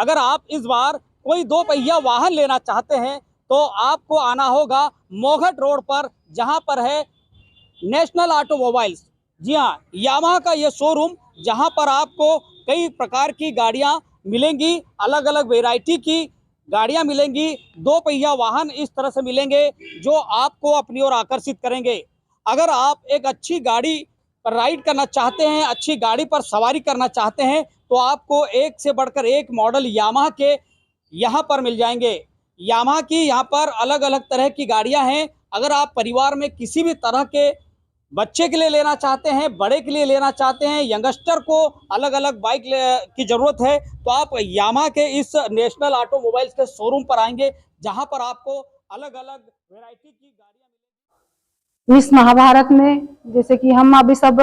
अगर आप इस बार कोई 2 पहिया वाहन लेना चाहते हैं तो आपको आना होगा मोघट रोड पर, जहां पर है नेशनल ऑटोमोबाइल्स। जी हाँ, यामाहा का ये शोरूम, जहां पर आपको कई प्रकार की गाड़ियां मिलेंगी, अलग अलग वैरायटी की गाड़ियां मिलेंगी। 2 पहिया वाहन इस तरह से मिलेंगे जो आपको अपनी ओर आकर्षित करेंगे। अगर आप एक अच्छी गाड़ी पर राइड करना चाहते हैं, अच्छी गाड़ी पर सवारी करना चाहते हैं, तो आपको एक से बढ़कर एक मॉडल यामाहा के यहाँ पर मिल जाएंगे। यामाहा की यहाँ पर अलग अलग तरह की गाड़ियां हैं। अगर आप परिवार में किसी भी तरह के बच्चे के लिए लेना चाहते हैं, बड़े के लिए लेना चाहते हैं, यंगस्टर को अलग अलग बाइक की जरूरत है, तो आप यामाहा के इस नेशनल ऑटोमोबाइल्स के शोरूम पर आएंगे, जहां पर आपको अलग अलग वैरायटी की गाड़ियां। इस महाभारत में जैसे कि हम अभी सब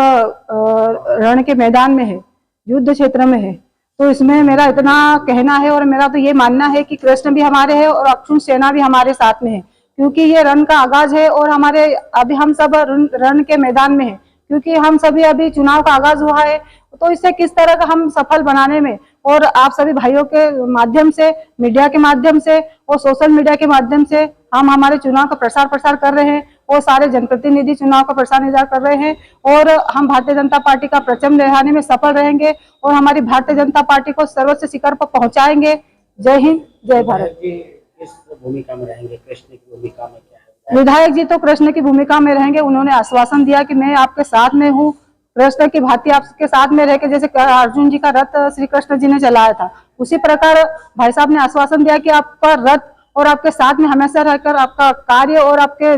रण के मैदान में है, युद्ध क्षेत्र में है, तो इसमें मेरा इतना कहना है और मेरा तो ये मानना है कि कृष्ण भी हमारे हैं और अक्षुण सेना भी हमारे साथ में है, क्योंकि ये रण का आगाज है और हमारे अभी हम सब रण के मैदान में है, क्योंकि हम सभी अभी चुनाव का आगाज हुआ है। तो इससे किस तरह का हम सफल बनाने में और आप सभी भाइयों के माध्यम से, मीडिया के माध्यम से और सोशल मीडिया के माध्यम से हम हमारे चुनाव का प्रसार कर रहे हैं और सारे जनप्रतिनिधि चुनाव का प्रसार कर रहे हैं और हम भारतीय जनता पार्टी का परचम लहराने में सफल रहेंगे और हमारी भारतीय जनता पार्टी को सर्वोच्च शिखर पर पहुंचाएंगे। जय हिंद, जय भारत। किस भूमिका में रहेंगे? कृष्ण की भूमिका में क्या है? विधायक जी तो कृष्ण की भूमिका में रहेंगे। उन्होंने आश्वासन दिया कि मैं आपके साथ में हूँ, कृष्ण की भांति आपके साथ में रह के, जैसे अर्जुन जी का रथ श्री कृष्ण जी ने चलाया था, उसी प्रकार भाई साहब ने आश्वासन दिया कि आपका रथ और आपके साथ में हमेशा रहकर आपका कार्य और आपके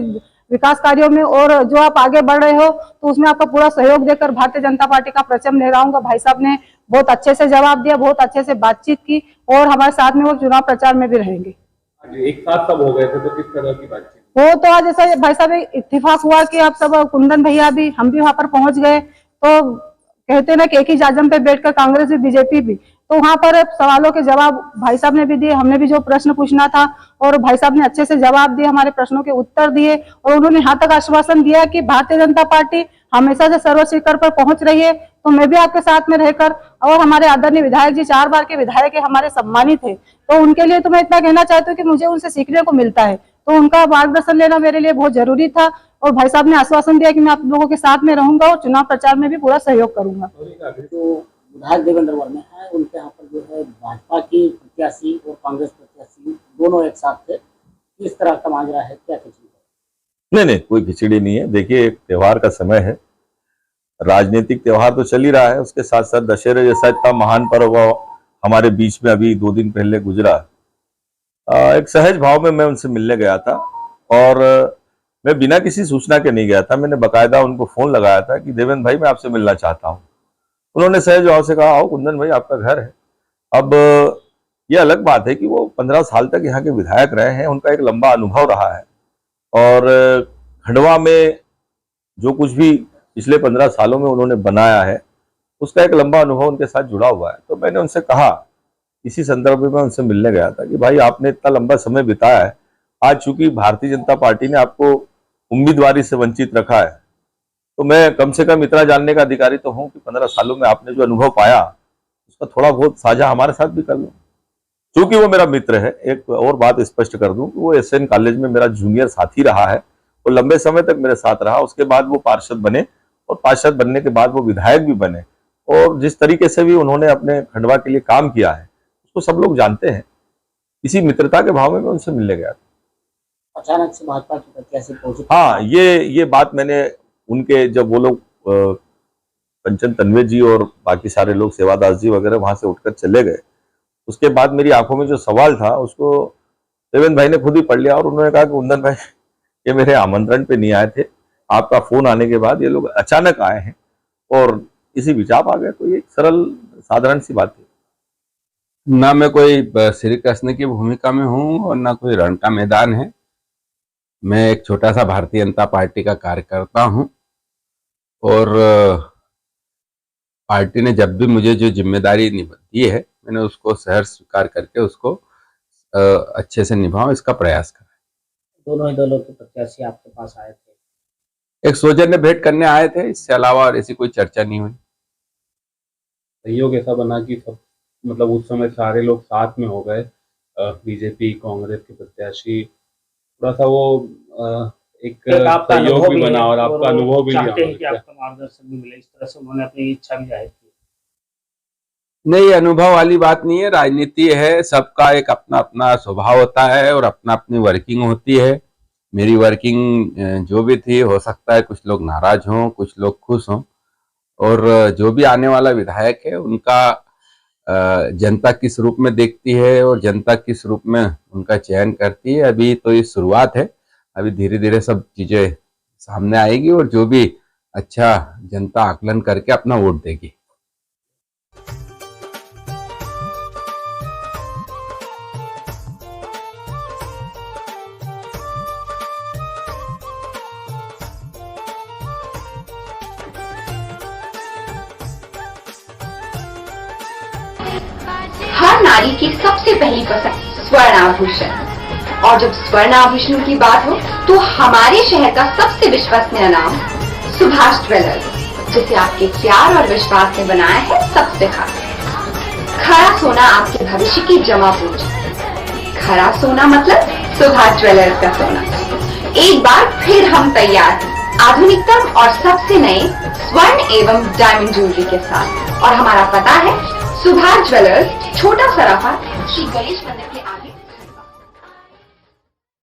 विकास कार्यों में और जो आप आगे बढ़ रहे हो तो उसमें आपका पूरा सहयोग देकर भारतीय जनता पार्टी का परचम लहराऊंगा। भाई साहब ने बहुत अच्छे से जवाब दिया, बहुत अच्छे से बातचीत की और हमारे साथ में वो चुनाव प्रचार में भी रहेंगे। एक साथ सब हो गए थे तो किस तरह की बातचीत? वो तो आज ऐसा भाई साहब इत्तेफाक हुआ कि आप सब, कुंदन भैया भी, हम भी वहां पर पहुंच गए, तो कहते ना कि एक ही जाजम पे बैठकर कांग्रेस भी बीजेपी भी, तो वहां पर सवालों के जवाब भाई साहब ने भी दिए, हमने भी जो प्रश्न पूछना था और भाई साहब ने अच्छे से जवाब दिए, हमारे प्रश्नों के उत्तर दिए और उन्होंने यहाँ तक आश्वासन दिया कि भारतीय जनता पार्टी हमेशा से सर्वोच्च शिखर पर पहुंच रही है, तो मैं भी आपके साथ में रहकर, और हमारे आदरणीय विधायक जी 4 बार के विधायक है, हमारे सम्मानित है, तो उनके लिए तो मैं इतना कहना चाहती हूँ कि मुझे उनसे सीखने को मिलता है, तो उनका मार्गदर्शन लेना मेरे लिए बहुत जरूरी था और भाई साहब ने आश्वासन दिया कि मैं आप लोगों के साथ में रहूंगा और चुनाव प्रचार में भी पूरा सहयोग करूंगा। तो विधायक देवेंद्र वर्मा है, उनके यहाँ पर जो है भाजपा की प्रत्याशी और कांग्रेस प्रत्याशी दोनों एक साथ थे, किस तरह का मांझरा है, क्या खिचड़ी है? नहीं, कोई खिचड़ी नहीं है। देखिए, एक त्योहार का समय है, राजनीतिक त्योहार तो चल ही रहा है, उसके साथ साथ दशहरे जैसा इतना महान पर्व हमारे बीच में अभी 2 दिन पहले गुजरा। एक सहज भाव में मैं उनसे मिलने गया था और मैं बिना किसी सूचना के नहीं गया था, मैंने बकायदा उनको फोन लगाया था कि देवेंद्र भाई मैं आपसे मिलना चाहता हूँ। उन्होंने सहज भाव से कहा आओ कुंदन भाई, आपका घर है। अब ये अलग बात है कि वो 15 साल तक यहाँ के विधायक रहे हैं, उनका एक लंबा अनुभव रहा है और खंडवा में जो कुछ भी पिछले 15 सालों में उन्होंने बनाया है उसका एक लंबा अनुभव उनके साथ जुड़ा हुआ है। तो मैंने उनसे कहा, इसी संदर्भ में मैं उनसे मिलने गया था कि भाई आपने इतना लंबा समय बिताया है, आज चूंकि भारतीय जनता पार्टी ने आपको उम्मीदवारी से वंचित रखा है, तो मैं कम से कम इतना जानने का अधिकारी तो हूं कि 15 सालों में आपने जो अनुभव पाया उसका थोड़ा बहुत साझा हमारे साथ भी कर लो। चूंकि वो मेरा मित्र है, एक और बात स्पष्ट कर दूं कि वो एसएन कॉलेज में मेरा जूनियर साथी रहा है, वो लंबे समय तक मेरे साथ रहा, उसके बाद वो पार्षद बने और पार्षद बनने के बाद वो विधायक भी बने और जिस तरीके से भी उन्होंने अपने खंडवा के लिए काम किया है उसको सब लोग जानते हैं। इसी मित्रता के भाव में मैं उनसे मिलने गया था। अचानक से भाजपा की प्रत्याशी पहुंची? हाँ, ये बात मैंने उनके, जब वो लोग कंचन तन्वे जी और बाकी सारे लोग, सेवादास जी वगैरह वहां से उठकर चले गए, उसके बाद मेरी आंखों में जो सवाल था उसको देवेंद्र भाई ने खुद ही पढ़ लिया और उन्होंने कहा कि कुंदन भाई ये मेरे आमंत्रण पे नहीं आए थे, आपका फोन आने के बाद ये लोग अचानक आए हैं और इसी बीच आप आ गए। तो ये सरल साधारण सी बात है। ना मैं कोई श्री कृष्ण की भूमिका में हूँ और ना कोई रण का मैदान है। मैं एक छोटा सा भारतीय जनता पार्टी का कार्यकर्ता हूँ और पार्टी ने जब भी मुझे जो जिम्मेदारी दी है मैंने उसको सहर्ष स्वीकार करके उसको अच्छे से निभाऊं, इसका प्रयास करा। दोनों ही दलों के प्रत्याशी आपके पास आए थे? एक सौजन्य भेंट करने आए थे, इससे अलावा और ऐसी कोई चर्चा नहीं हुई। सहयोग ऐसा बना कि सब मतलब उस समय सारे लोग साथ में हो गए, बीजेपी कांग्रेस के प्रत्याशी, थोड़ा सा वो एक आपका सहयोग अनुभव भी भी बना है और आपका वो अनुभव भी लिया चाहते हैं कि उन्होंने। आपका मार्गदर्शन भी मिले, इस तरह से उन्होंने अपनी इच्छा भी जाहिर की। नहीं, अनुभव वाली बात नहीं है, राजनीति है, सबका एक अपना अपना स्वभाव होता है और अपना अपनी वर्किंग होती है। मेरी वर्किंग जो भी थी, हो सकता है कुछ लोग नाराज हों, कुछ लोग खुश हों, और जो भी आने वाला विधायक है उनका जनता किस रूप में देखती है और जनता किस रूप में उनका चयन करती है, अभी तो ये शुरुआत है। अभी धीरे धीरे सब चीजें सामने आएगी और जो भी अच्छा जनता आकलन करके अपना वोट देगी। हर नारी की सबसे पहली पसंद स्वर्ण आभूषण, और जब स्वर्ण आभूषण की बात हो तो हमारे शहर का सबसे विश्वसनीय नाम सुभाष ज्वेलर्स, जिसे आपके प्यार और विश्वास ने बनाया है सबसे खास। खरा सोना आपके भविष्य की जमा पूंजी, खरा सोना मतलब सुभाष ज्वेलर्स का सोना। एक बार फिर हम तैयार हैं आधुनिकतम और सबसे नए स्वर्ण एवं डायमंड ज्वेलरी के साथ, और हमारा पता है सुभाष ज्वेलर्स, छोटा सराफा, श्री गणेश मंदिर के आगे।